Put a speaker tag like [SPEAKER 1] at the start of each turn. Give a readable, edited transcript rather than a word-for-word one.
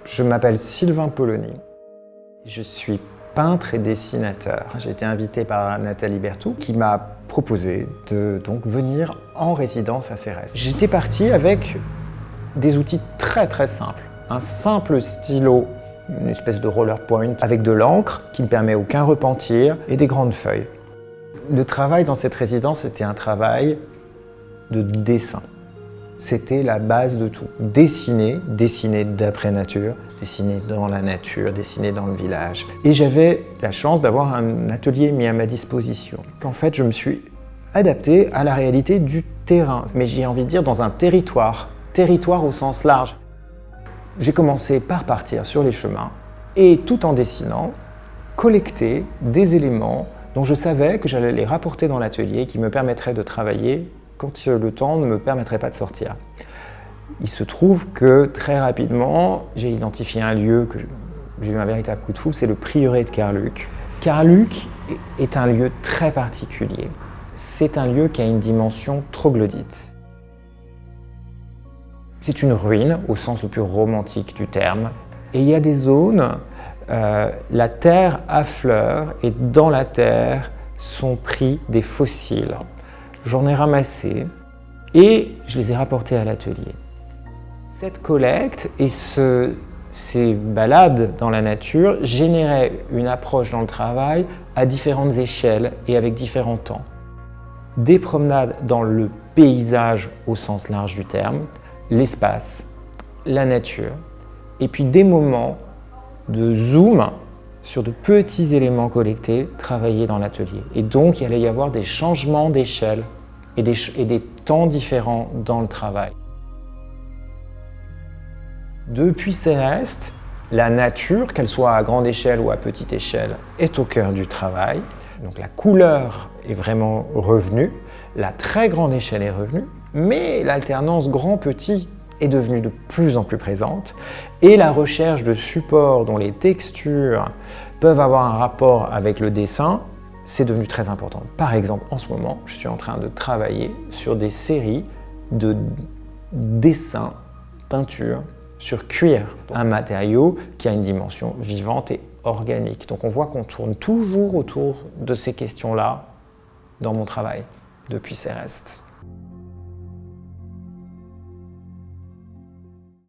[SPEAKER 1] Je m'appelle Sylvain Polony. Je suis peintre et dessinateur. J'ai été invité par Nathalie Berthoud qui m'a proposé de donc venir en résidence à Cérès. J'étais parti avec des outils très simples. Un simple stylo, une espèce de roller point avec de l'encre qui ne permet aucun repentir et des grandes feuilles. Le travail dans cette résidence était un travail de dessin. C'était la base de tout. Dessiner d'après nature, dessiner dans la nature, dessiner dans le village. Et j'avais la chance d'avoir un atelier mis à ma disposition. En fait, je me suis adapté à la réalité du terrain, mais j'ai envie de dire dans un territoire au sens large. J'ai commencé par partir sur les chemins et tout en dessinant, collecter des éléments dont je savais que j'allais les rapporter dans l'atelier qui me permettraient de travailler quand le temps ne me permettrait pas de sortir. Il se trouve que très rapidement, j'ai identifié un lieu que j'ai eu un véritable coup de foudre, c'est le prieuré de Carluc. Carluc est un lieu très particulier. C'est un lieu qui a une dimension troglodyte. C'est une ruine au sens le plus romantique du terme. Et il y a des zones, la terre affleure et dans la terre sont pris des fossiles. J'en ai ramassé et je les ai rapportés à l'atelier. Cette collecte et ces balades dans la nature généraient une approche dans le travail à différentes échelles et avec différents temps. Des promenades dans le paysage au sens large du terme, l'espace, la nature, et puis des moments de zoom sur de petits éléments collectés, travaillés dans l'atelier. Et donc, il allait y avoir des changements d'échelle et des temps différents dans le travail. Depuis Cérès, la nature, qu'elle soit à grande échelle ou à petite échelle, est au cœur du travail. Donc la couleur est vraiment revenue, la très grande échelle est revenue, mais l'alternance grand-petit est devenue de plus en plus présente et la recherche de supports dont les textures peuvent avoir un rapport avec le dessin, c'est devenu très important. Par exemple, en ce moment, je suis en train de travailler sur des séries de dessins, peintures sur cuir, un matériau qui a une dimension vivante et organique. Donc on voit qu'on tourne toujours autour de ces questions-là dans mon travail depuis Cérès.